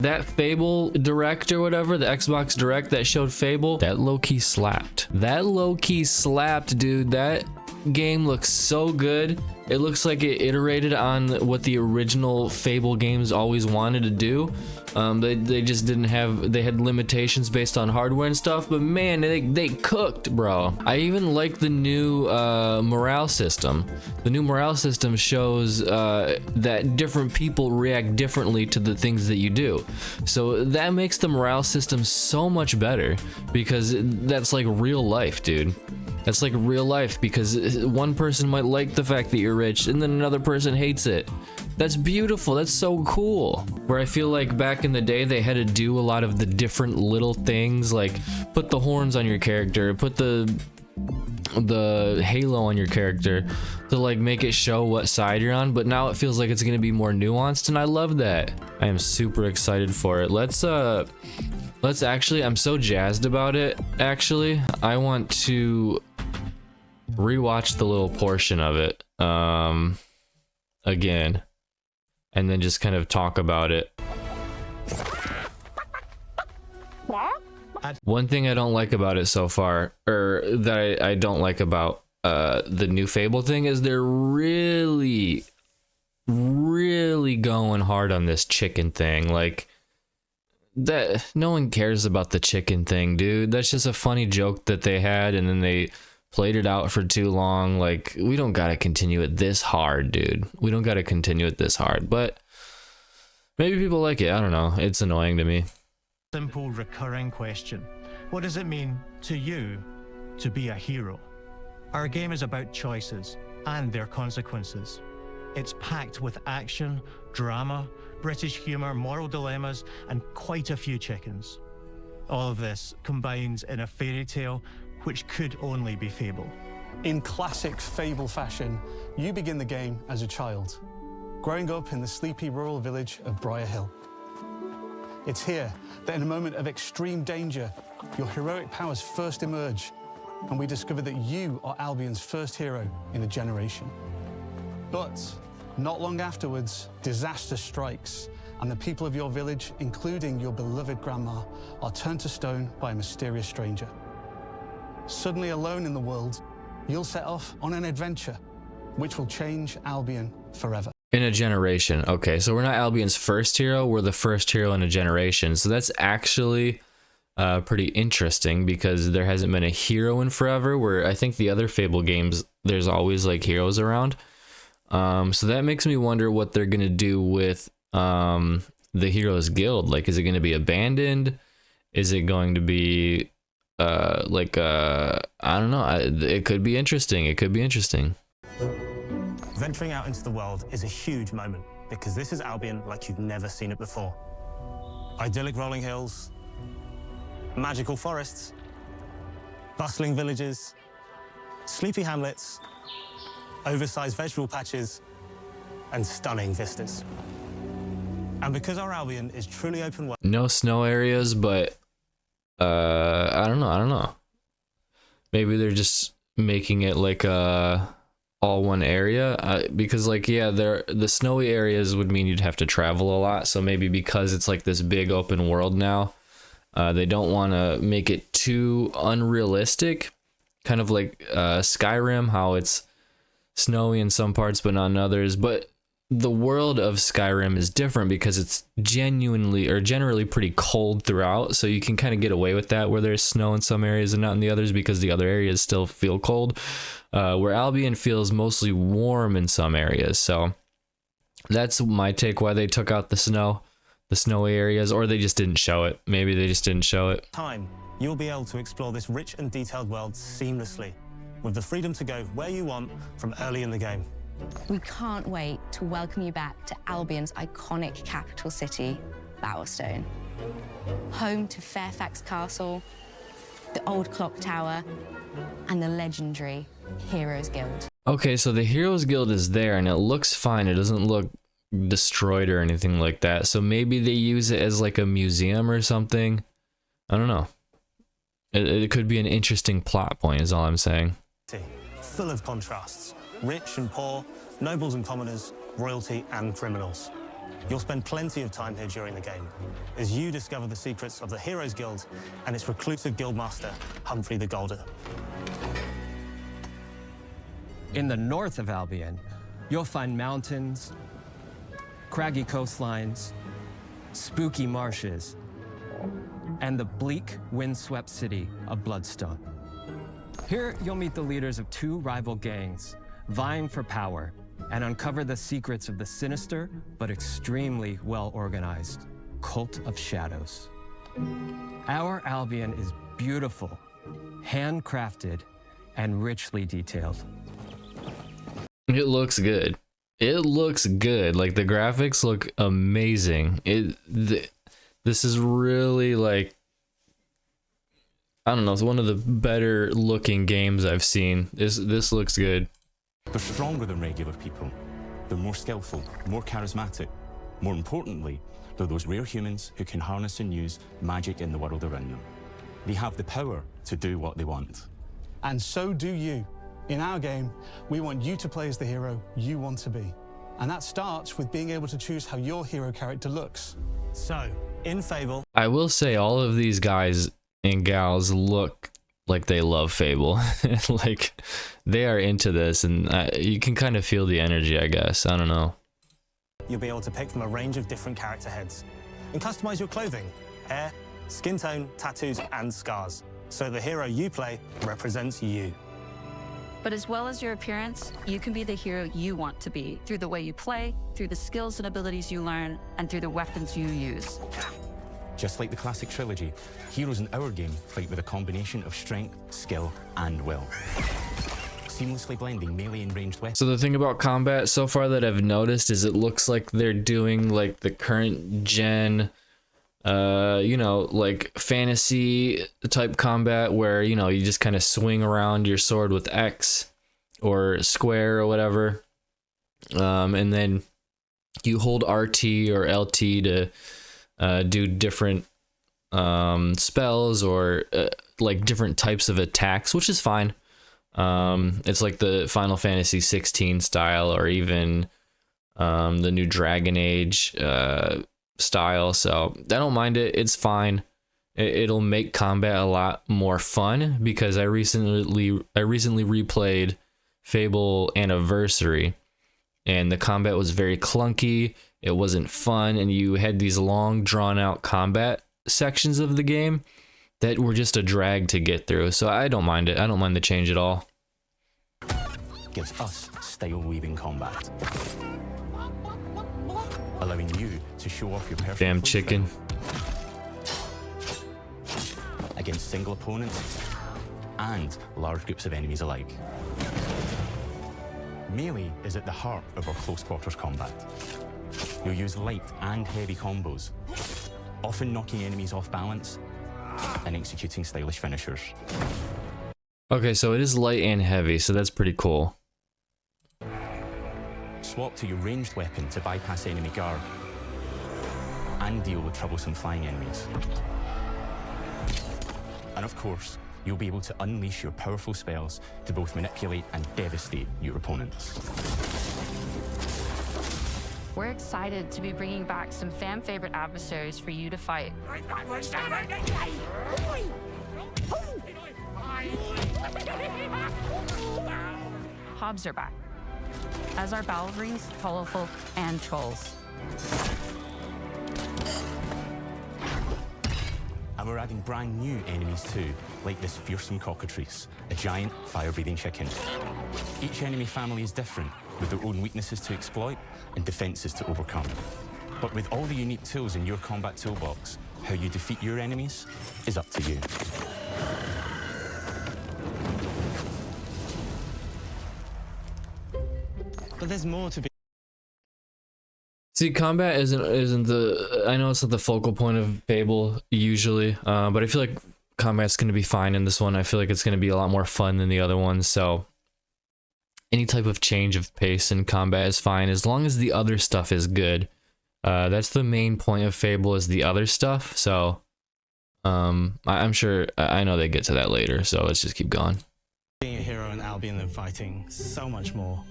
That Fable Direct or whatever, the Xbox Direct that showed Fable, that low-key slapped. That low-key slapped, dude. That game looks so good. It looks like it iterated on what the original Fable games always wanted to do. They just didn't have, they had limitations based on hardware and stuff, but man, they cooked, bro. I even like the new morale system. The new morale system shows that different people react differently to the things that you do. So that makes the morale system so much better, because that's like real life, dude. That's like real life, because one person might like the fact that you're rich and then another person hates it. That's beautiful. That's so cool. Where I feel like back in the day they had to do a lot of the different little things, like put the horns on your character, put the halo on your character to like make it show what side you're on, but now it feels like it's going to be more nuanced, and I love that. I am super excited for it. Let's actually, I'm so jazzed about it. Actually, I want to rewatch the little portion of it again, and then just kind of talk about it. One thing I don't like about it so far, or that I don't like about the new Fable thing, is they're really going hard on this chicken thing. Like, that no one cares about the chicken thing, dude. That's just a funny joke that they had, and then they played it out for too long. Like, we don't gotta continue it this hard, dude. We don't gotta continue it this hard. But maybe people like it. I don't know. It's annoying to me. Simple recurring question. What does it mean to you to be a hero? Our game is about choices and their consequences. It's packed with action, drama, British humor, moral dilemmas, and quite a few chickens. All of this combines in a fairy tale which could only be Fable. In classic Fable fashion, you begin the game as a child, growing up in the sleepy rural village of Briar Hill. It's here that in a moment of extreme danger, your heroic powers first emerge, and we discover that you are Albion's first hero in a generation. But not long afterwards, disaster strikes, and the people of your village, including your beloved grandma, are turned to stone by a mysterious stranger. Suddenly alone in the world, you'll set off on an adventure which will change Albion forever. In a generation. Okay, so we're not Albion's first hero, we're the first hero in a generation. So that's actually pretty interesting, because there hasn't been a hero in forever, where I think the other Fable games, there's always like heroes around. So that makes me wonder what they're gonna do with the Heroes Guild. Like, is it gonna be abandoned? Is it going to be I don't know. It could be interesting. It could be interesting. Venturing out into the world is a huge moment, because this is Albion like you've never seen it before. Idyllic rolling hills, magical forests, bustling villages, sleepy hamlets, oversized vegetable patches, and stunning vistas. And because our Albion is truly open world, no snow areas, but I don't know. Maybe they're just making it like all one area, because like, yeah, the snowy areas would mean you'd have to travel a lot. So maybe because it's like this big open world now, they don't want to make it too unrealistic, kind of like Skyrim, how it's snowy in some parts but not in others. But the world of Skyrim is different because it's generally pretty cold throughout, so you can kind of get away with that, where there's snow in some areas and not in the others, because the other areas still feel cold, where Albion feels mostly warm in some areas. So that's my take, why they took out the snowy areas, or they just didn't show it. Maybe they just didn't show it. you'll be able to explore this rich and detailed world seamlessly, with the freedom to go where you want from early in the game. We can't wait to welcome you back to Albion's iconic capital city, Bowerstone. Home to Fairfax Castle, the old clock tower, and the legendary Heroes Guild. Okay, so the Heroes Guild is there, and it looks fine. It doesn't look destroyed or anything like that. So maybe they use it as like a museum or something. I don't know. It could be an interesting plot point, is all I'm saying. Full of contrasts. Rich and poor, nobles and commoners, royalty and criminals. You'll spend plenty of time here during the game as you discover the secrets of the Heroes Guild and its reclusive guildmaster, Humphrey the Golder. In the north of Albion, you'll find mountains, craggy coastlines, spooky marshes, and the bleak, windswept city of Bloodstone. Here, you'll meet the leaders of two rival gangs, vying for power, and uncover the secrets of the sinister but extremely well-organized Cult of Shadows. Our Albion is beautiful, handcrafted, and richly detailed. It looks good. It looks good. Like, the graphics look amazing. This is really, like, I don't know, it's one of the better looking games I've seen. This looks good. They're stronger than regular people. They're more skillful, more charismatic. More importantly, they're those rare humans who can harness and use magic in the world around them. They have the power to do what they want. And so do you. In our game, we want you to play as the hero you want to be. And that starts with being able to choose how your hero character looks. So, in Fable, I will say all of these guys and gals look like they love Fable. Like, they are into this, and you can kind of feel the energy, I guess. I don't know. you'll be able to pick from a range of different character heads and customize your clothing, hair, skin tone, tattoos, and scars. So the hero you play represents you. But as well as your appearance, you can be the hero you want to be through the way you play, through the skills and abilities you learn, and through the weapons you use. Just like the classic trilogy, heroes in our game fight with a combination of strength, skill, and will. Seamlessly blending melee and ranged weapons. So the thing about combat so far that I've noticed is it looks like they're doing like the current gen, you know, like fantasy type combat where, you know, you just kind of swing around your sword with X or square or whatever. And then you hold RT or LT to do different spells or like different types of attacks, which is fine. It's like the Final Fantasy 16 style or even the new Dragon Age style, so I don't mind it. It's fine. It'll make combat a lot more fun because I recently replayed Fable Anniversary and the combat was very clunky. It wasn't fun, and you had these long drawn out combat sections of the game that were just a drag to get through. So I don't mind it. I don't mind the change at all. Gives us style weaving combat, allowing you to show off your personal Damn chicken. against single opponents and large groups of enemies alike. Melee is at the heart of our close quarters combat. You'll use light and heavy combos, often knocking enemies off balance and executing stylish finishers. Okay, so it is light and heavy, so that's pretty cool. Swap to your ranged weapon to bypass enemy guard and deal with troublesome flying enemies. And of course, you'll be able to unleash your powerful spells to both manipulate and devastate your opponents. We're excited to be bringing back some fan-favorite adversaries for you to fight. Hobbs are back, as are Balverines, Hollowfolk, and Trolls. And we're adding brand new enemies too, like this fearsome cockatrice, a giant fire-breathing chicken. Each enemy family is different, with their own weaknesses to exploit and defenses to overcome. But with all the unique tools in your combat toolbox, how you defeat your enemies is up to you. But there's more to be. See, combat isn't the, I know it's not the focal point of Fable usually, but I feel like combat's going to be fine in this one. I feel like it's going to be a lot more fun than the other ones, so any type of change of pace in combat is fine as long as the other stuff is good. That's the main point of Fable, is the other stuff, so I'm sure, I know they get to that later, so let's just keep going. Being a hero in Albion and fighting so much more.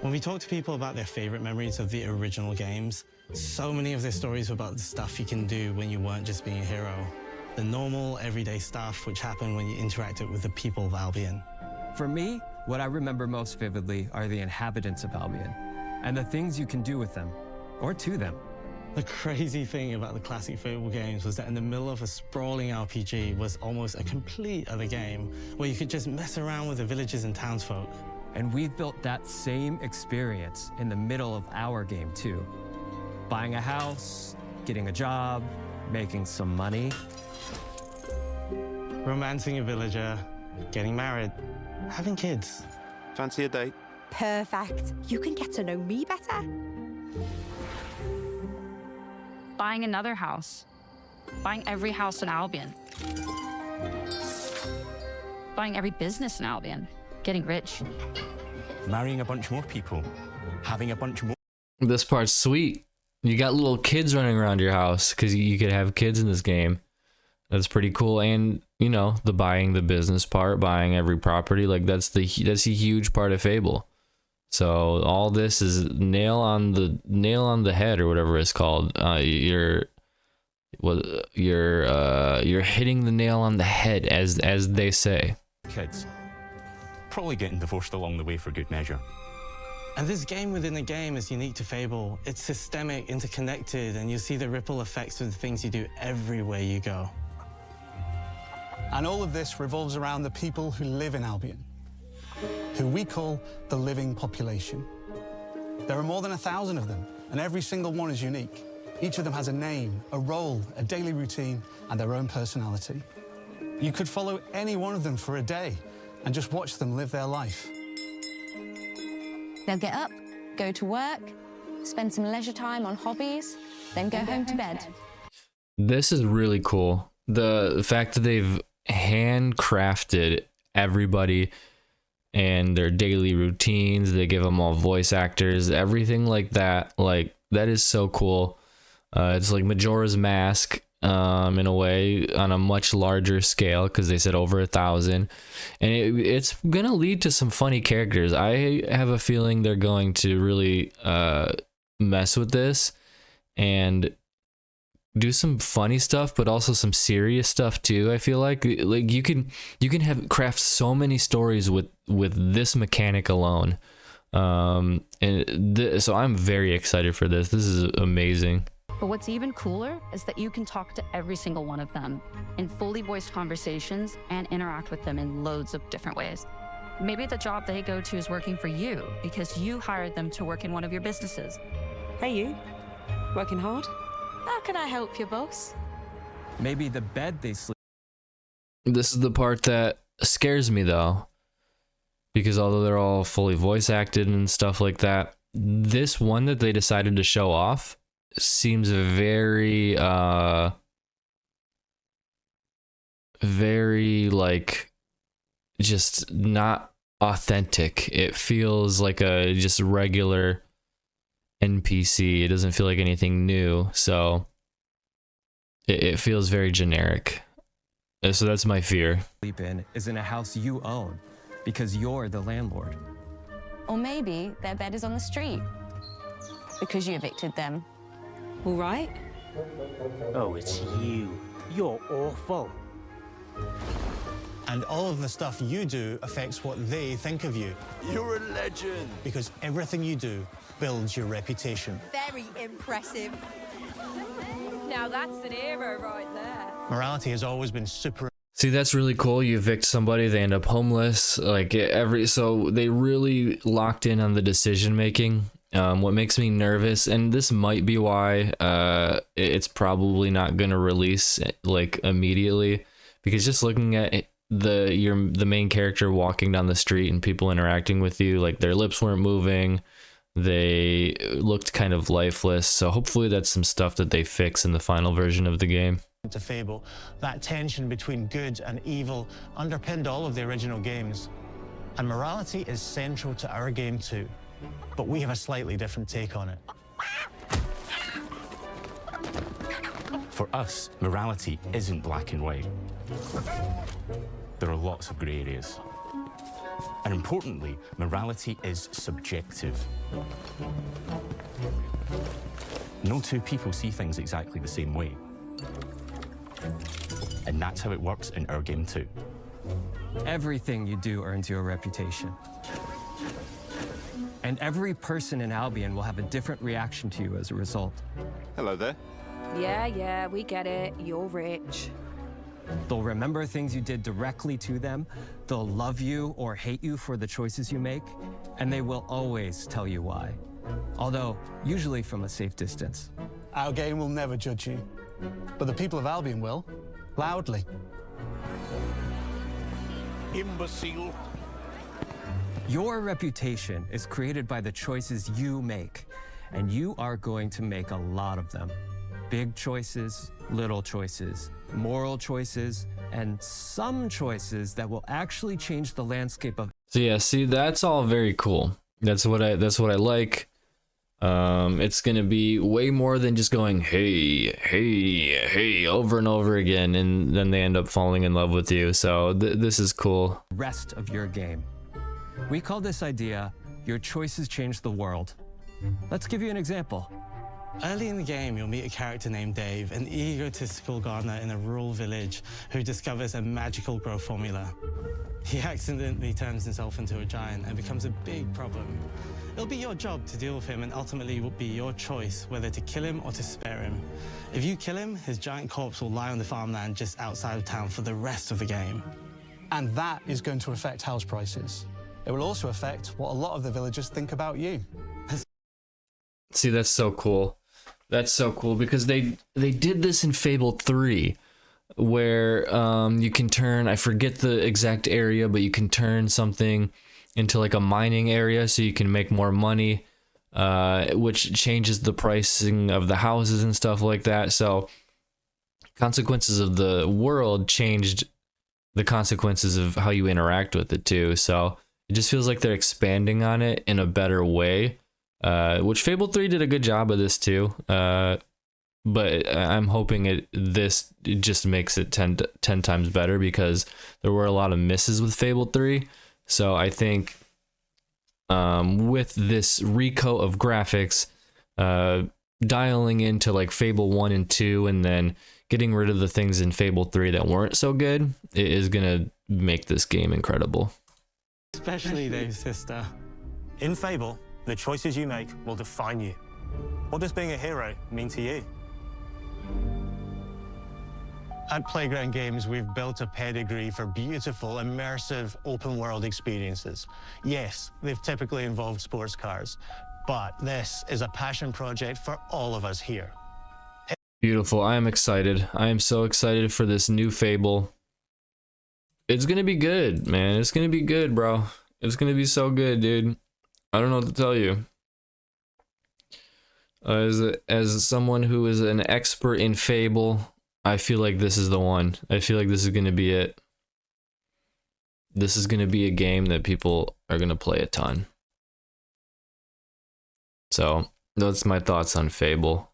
When we talk to people about their favorite memories of the original games, so many of their stories were about the stuff you can do when you weren't just being a hero. The normal, everyday stuff which happened when you interacted with the people of Albion. For me, what I remember most vividly are the inhabitants of Albion and the things you can do with them or to them. The crazy thing about the classic Fable games was that in the middle of a sprawling RPG was almost a complete other game where you could just mess around with the villages and townsfolk. And we've built that same experience in the middle of our game too. Buying a house, getting a job, making some money. Romancing a villager, getting married, having kids. Fancy a date? Perfect. You can get to know me better. Buying another house. Buying every house in Albion. Buying every business in Albion. Getting rich. Marrying a bunch more people. Having a bunch more. This part's sweet. You got little kids running around your house because you could have kids in this game. That's pretty cool. And you know, the buying the business part, buying every property, like that's a huge part of Fable. So all this is nail on the head or whatever it's called. You're hitting the nail on the head, as they say. Kids. Probably getting divorced along the way for good measure. And this game within a game is unique to Fable. It's systemic, interconnected, and you see the ripple effects of the things you do everywhere you go. And all of this revolves around the people who live in Albion, who we call the living population. There are more than 1,000 of them, and every single one is unique. Each of them has a name, a role, a daily routine, and their own personality. You could follow any one of them for a day and just watch them live their life. They'll get up, go to work, spend some leisure time on hobbies, then go home to bed. This is really cool. The fact that they've handcrafted everybody and their daily routines, they give them all voice actors, everything like that. Like, that is so cool. It's like Majora's Mask, in a way, on a much larger scale, because they said over 1,000, and it's gonna lead to some funny characters. I have a feeling they're going to really mess with this and do some funny stuff, but also some serious stuff too. I feel like you can craft so many stories with this mechanic alone, so I'm very excited for this. This is amazing. But what's even cooler is that you can talk to every single one of them in fully voiced conversations and interact with them in loads of different ways. Maybe the job they go to is working for you because you hired them to work in one of your businesses. Hey, you. Working hard? How can I help you, boss? Maybe the bed they sleep. This is the part that scares me though, because although they're all fully voice acted and stuff like that, this one that they decided to show off seems very like just not authentic. It feels like a just regular NPC. It doesn't feel like anything new, so it feels very generic. So that's my fear. Sleep in is in a house you own because you're the landlord. Or maybe their bed is on the street because you evicted them. All right. Oh, it's you. You're awful. And all of the stuff you do affects what they think of you. You're a legend. Because everything you do builds your reputation. Very impressive. Now that's an hero right there. Morality has always been super. See, that's really cool. You evict somebody, they end up homeless. So they really locked in on the decision making. What makes me nervous, and this might be why it's probably not gonna release like immediately, because just looking at the main character walking down the street and people interacting with you, like their lips weren't moving, they looked kind of lifeless. So hopefully that's some stuff that they fix in the final version of the game. To Fable, that tension between good and evil underpinned all of the original games, and morality is central to our game too. But we have a slightly different take on it. For us, morality isn't black and white. There are lots of grey areas. And importantly, morality is subjective. No two people see things exactly the same way. And that's how it works in our game too. Everything you do earns you a reputation. And every person in Albion will have a different reaction to you as a result. Hello there. Yeah, we get it. You're rich. They'll remember things you did directly to them, they'll love you or hate you for the choices you make, and they will always tell you why. Although, usually from a safe distance. Our game will never judge you, but the people of Albion will, loudly. Imbecile. Your reputation is created by the choices you make, and you are going to make a lot of them. Big choices, little choices, moral choices, and some choices that will actually change the landscape of. So yeah, see, that's all very cool. That's what I like. It's gonna be way more than just going hey over and over again, and then they end up falling in love with you. So this is cool. Rest of your game. We call this idea, your choices change the world. Let's give you an example. Early in the game, you'll meet a character named Dave, an egotistical gardener in a rural village who discovers a magical growth formula. He accidentally turns himself into a giant and becomes a big problem. It'll be your job to deal with him, and ultimately it will be your choice whether to kill him or to spare him. If you kill him, his giant corpse will lie on the farmland just outside of town for the rest of the game. And that is going to affect house prices. It will also affect what a lot of the villagers think about you. See, that's so cool. That's so cool because they did this in Fable 3 where you can turn, I forget the exact area, but you can turn something into like a mining area so you can make more money, which changes the pricing of the houses and stuff like that. So consequences of the world changed the consequences of how you interact with it too. So it just feels like they're expanding on it in a better way. Which Fable 3 did a good job of this too, but I'm hoping this just makes it 10 times better because there were a lot of misses with Fable 3. So I think with this recoat of graphics, dialing into like Fable 1 and 2 and then getting rid of the things in Fable 3 that weren't so good, it is gonna make this game incredible. Especially Dave's sister. In Fable, the choices you make will define you. What does being a hero mean to you? At Playground Games, we've built a pedigree for beautiful, immersive, open-world experiences. Yes, they've typically involved sports cars, but this is a passion project for all of us here. Beautiful. I am excited. I am so excited for this new Fable. It's gonna be good, man. It's gonna be good, bro. It's gonna be so good, dude. I don't know what to tell you. As someone who is an expert in Fable, I feel like this is the one. I feel like this is gonna be it. This is gonna be a game that people are gonna play a ton. So that's my thoughts on Fable.